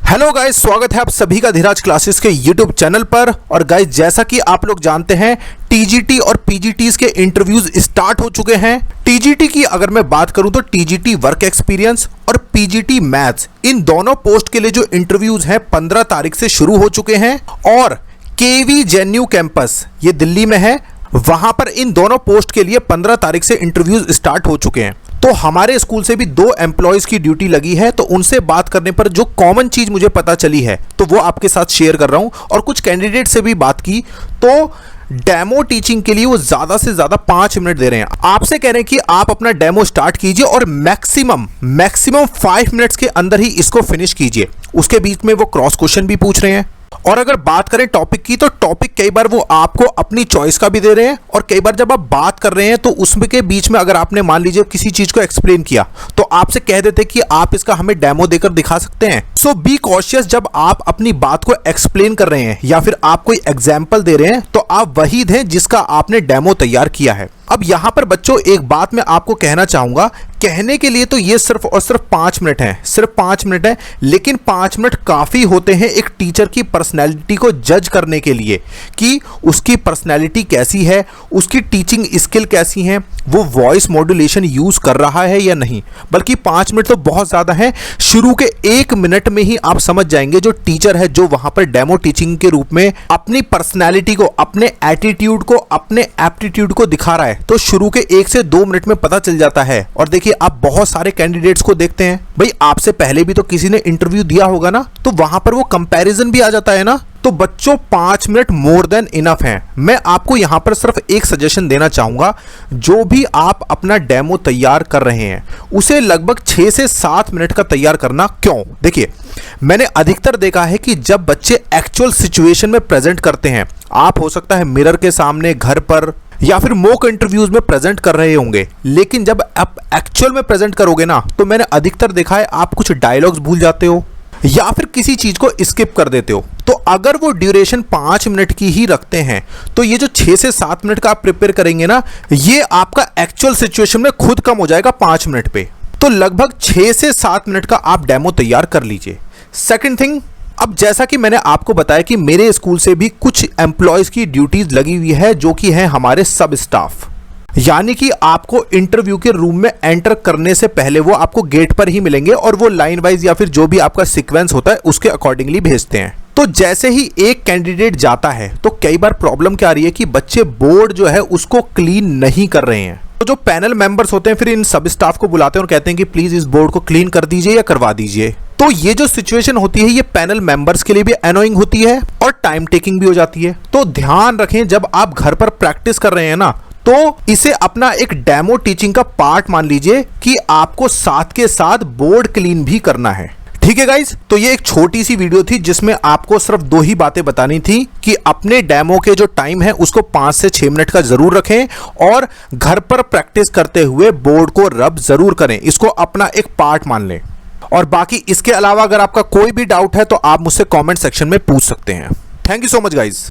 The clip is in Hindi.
हेलो गाइस, स्वागत है आप सभी का धीराज क्लासेस के यूट्यूब चैनल पर। और गाइस, जैसा कि आप लोग जानते हैं, टीजीटी और पीजीटीज के इंटरव्यूज स्टार्ट हो चुके हैं। टीजीटी की अगर मैं बात करूं तो टीजीटी वर्क एक्सपीरियंस और पीजीटी मैथ्स, इन दोनों पोस्ट के लिए जो इंटरव्यूज हैं 15 तारीख से शुरू हो चुके हैं। और केवी जेएनयू कैंपस, ये दिल्ली में है, वहां पर इन दोनों पोस्ट के लिए 15 तारीख से इंटरव्यूज स्टार्ट हो चुके हैं। तो हमारे स्कूल से भी 2 एम्प्लॉयज की ड्यूटी लगी है, तो उनसे बात करने पर जो कॉमन चीज मुझे पता चली है तो वो आपके साथ शेयर कर रहा हूं। और कुछ कैंडिडेट से भी बात की तो डेमो टीचिंग के लिए वो ज्यादा से ज्यादा 5 मिनट दे रहे हैं। आपसे कह रहे हैं कि आप अपना डेमो स्टार्ट कीजिए और मैक्सिमम 5 मिनट्स के अंदर ही इसको फिनिश कीजिए। उसके बीच में वो क्रॉस क्वेश्चन भी पूछ रहे हैं। और अगर बात करें टॉपिक की, तो टॉपिक कई बार वो आपको अपनी चॉइस का भी दे रहे हैं, और कई बार जब आप बात कर रहे हैं तो उसमें के बीच में अगर आपने मान लीजिए किसी चीज को एक्सप्लेन किया तो आपसे कह देते कि आप इसका हमें डेमो देकर दिखा सकते हैं। सो बी कॉशियस, जब आप अपनी बात को एक्सप्लेन कर रहे हैं या फिर आप कोई एग्जाम्पल दे रहे हैं तो आप वही दें जिसका आपने डेमो तैयार किया है। अब यहां पर बच्चों एक बात मैं आपको कहना चाहूंगा, कहने के लिए तो ये सिर्फ और सिर्फ 5 मिनट है, सिर्फ 5 मिनट है, लेकिन 5 मिनट काफी होते हैं एक टीचर की पर्सनैलिटी को जज करने के लिए कि उसकी पर्सनैलिटी कैसी है, उसकी टीचिंग स्किल कैसी है, वो वॉइस मॉड्यूलेशन यूज कर रहा है या नहीं। बल्कि 5 मिनट तो बहुत ज्यादा है। शुरू के 1 मिनट में ही आप समझ जाएंगे जो टीचर है, जो वहां पर डेमो टीचिंग के रूप में अपनी पर्सनैलिटी को, अपने एटीट्यूड को, अपने एप्टीट्यूड को दिखा रहा है, तो शुरू के 1 से 2 मिनट में पता चल जाता है। और देखिए, आप बहुत सारे कैंडिडेट्स को देखते हैं, भाई आपसे पहले भी तो किसी ने इंटरव्यू दिया होगा ना, तो वहां पर वो कंपैरिजन भी आ जाता है ना। तो बच्चों 5 मिनट मोर देन इनफ हैं। मैं आपको यहां पर सिर्फ एक सजेशन देना चाहूंगा, जो भी आप अपना डेमो तैयार कर रहे हैं उसे लगभग 6 से 7 मिनट का तैयार करना। क्यों? देखिए, मैंने अधिकतर देखा है कि जब बच्चे एक्चुअल सिचुएशन में प्रेजेंट करते हैं, आप हो सकता है मिरर के सामने, घर पर, या फिर मॉक इंटरव्यूज में प्रेजेंट कर रहे होंगे, लेकिन जब आप एक्चुअल में प्रेजेंट करोगे ना, तो मैंने अधिकतर देखा है आप कुछ डायलॉग्स भूल जाते हो या फिर किसी चीज को स्किप कर देते हो। तो अगर वो ड्यूरेशन 5 मिनट की ही रखते हैं तो ये जो 6 से 7 मिनट का आप प्रिपेयर करेंगे ना, ये आपका एक्चुअल सिचुएशन में खुद कम हो जाएगा 5 मिनट पे। तो लगभग 6 से 7 मिनट का आप डेमो तैयार कर लीजिए। सेकेंड थिंग, अब जैसा कि मैंने आपको बताया कि मेरे स्कूल से भी कुछ एम्प्लॉयज की ड्यूटीज लगी हुई है, जो कि है हमारे सब स्टाफ। यानी कि आपको इंटरव्यू के रूम में एंटर करने से पहले वो आपको गेट पर ही मिलेंगे और वो लाइन वाइज या फिर जो भी आपका सीक्वेंस होता है उसके अकॉर्डिंगली भेजते हैं। तो जैसे ही एक कैंडिडेट जाता है तो कई बार प्रॉब्लम क्या आ रही है कि बच्चे बोर्ड जो है उसको क्लीन नहीं कर रहे हैं। तो जो पैनल मेंबर्स होते हैं फिर इन सब स्टाफ को बुलाते हैं और कहते हैं कि प्लीज इस बोर्ड को क्लीन कर दीजिए या करवा दीजिए। तो ये जो सिचुएशन होती है ये पैनल मेंबर्स के लिए भी एनोइंग होती है और टाइम टेकिंग भी हो जाती है। तो ध्यान रखें, जब आप घर पर प्रैक्टिस कर रहे हैं ना, तो इसे अपना एक डेमो टीचिंग का पार्ट मान लीजिए कि आपको साथ के साथ बोर्ड क्लीन भी करना है। ठीक है गाइज, तो ये एक छोटी सी वीडियो थी जिसमें आपको सिर्फ 2 ही बातें बतानी थी कि अपने डेमो के जो टाइम है उसको 5 से 6 मिनट का जरूर रखें और घर पर प्रैक्टिस करते हुए बोर्ड को रब जरूर करें। इसको अपना एक पार्ट मान लें। और बाकी इसके अलावा अगर आपका कोई भी डाउट है तो आप मुझसे कमेंट सेक्शन में पूछ सकते हैं। Thank you so much guys.